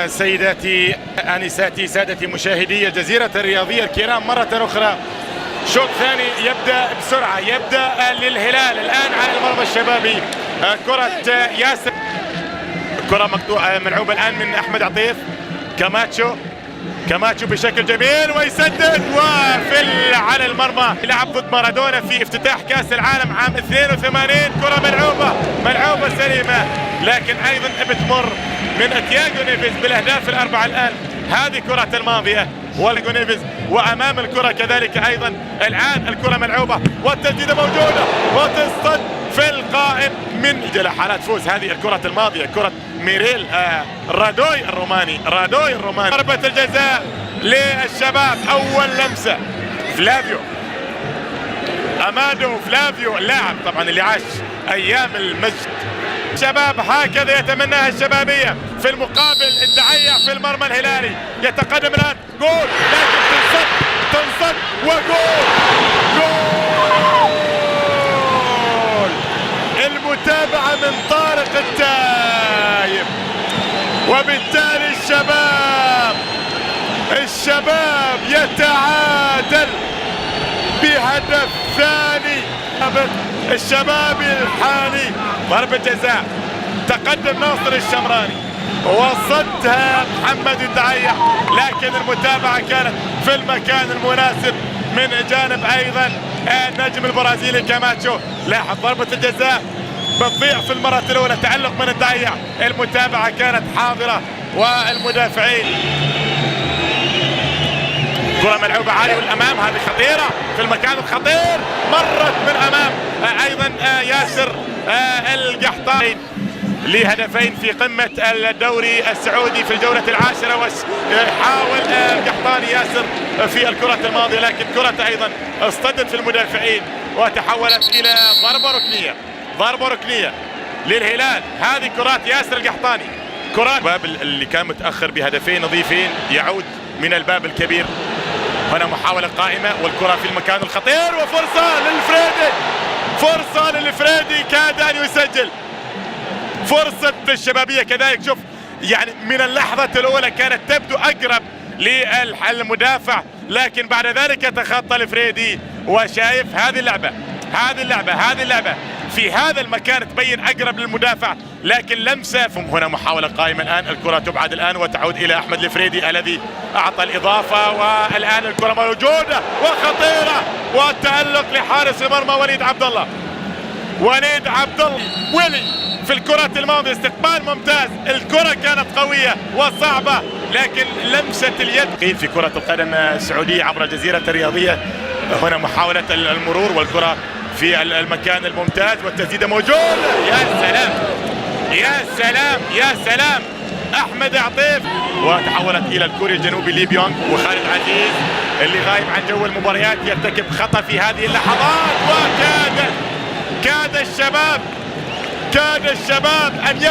سيداتي آنساتي سادتي مشاهدي الجزيرة الرياضية الكرام، مرة أخرى شوط ثاني يبدأ بسرعة، يبدأ للهلال الآن على المرمى الشبابي. كرة ياسر، كرة مقطوعة ملعوبة الآن من أحمد عطيف. كاماتشو بشكل جميل ويسدد وفل على المرمى. لعب ضد مارادونا في افتتاح كأس العالم عام 82. كرة ملعوبة سليمة، لكن أيضا بتمر من تياغو نيفيز بالاهداف الاربعه. الان هذه كره الماضيه والجو نيفيز، وامام الكره كذلك ايضا. الان الكره ملعوبه والتسديده موجوده وتصطد في القائم من جل حالات فوز. هذه الكره الماضيه كره ميريل رادوي الروماني. ضربه الجزاء للشباب، اول لمسه امادو فلافيو، اللاعب طبعا اللي عاش ايام المجد. شباب هكذا يتمناها الشبابيه. في المقابل الدعية في المرمى الهلالي يتقدم الان، جول لكن تنصد وجول. المتابعه من طارق التايب، وبالتالي الشباب يتعادل بهدف ثاني. الشبابي الحالي ضربة جزاء، تقدم ناصر الشمراني وصدها محمد الدعية، لكن المتابعة كانت في المكان المناسب من جانب ايضا النجم البرازيلي كاماتشو. لاحظ ضربة الجزاء بتضيع في المرة الاولى، تعلق من الدعية، المتابعة كانت حاضرة والمدافعين. كرة ملعوبة عالية والامام، هذه خطيرة في المكان الخطير، مرت من امام ايضا ياسر القحطاني لهدفين في قمة الدوري السعودي في الجولة العاشرة. وحاول القحطاني ياسر في الكرة الماضية، لكن كرة ايضا اصطدت في المدافعين وتحولت الى ضربة ركنية للهلال. هذه كرات ياسر القحطاني، كرات الباب اللي كان متأخر بهدفين نظيفين يعود من الباب الكبير. هنا محاولة قائمة والكرة في المكان الخطير فرصة للفريدي كاد ان يسجل. فرصة الشبابية كذلك، شوف يعني من اللحظة الأولى كانت تبدو أقرب للمدافع، لكن بعد ذلك يتخطى الفريدي. وشايف هذه اللعبة في هذا المكان تبين أقرب للمدافع، لكن لمسة. هنا محاولة قائمة الآن، الكرة تبعد الآن وتعود إلى أحمد الفريدي الذي أعطى الإضافة، والآن الكرة موجودة وخطيرة، والتألق لحارس المرمى وليد عبد الله في الكرة الماضية. استقبال ممتاز، الكرة كانت قوية وصعبة، لكن لمسة اليد في كرة القدم السعودية عبر الجزيرة الرياضية. هنا محاولة المرور والكرة في المكان الممتاز والتسديدة موجودة. يا سلام أحمد عطيف، وتحولت إلى الكوري الجنوبي لي بيونغ. وخالد عزيز اللي غايب عن جو المباريات يرتكب خطأ في هذه اللحظات، وكاد الشباب أن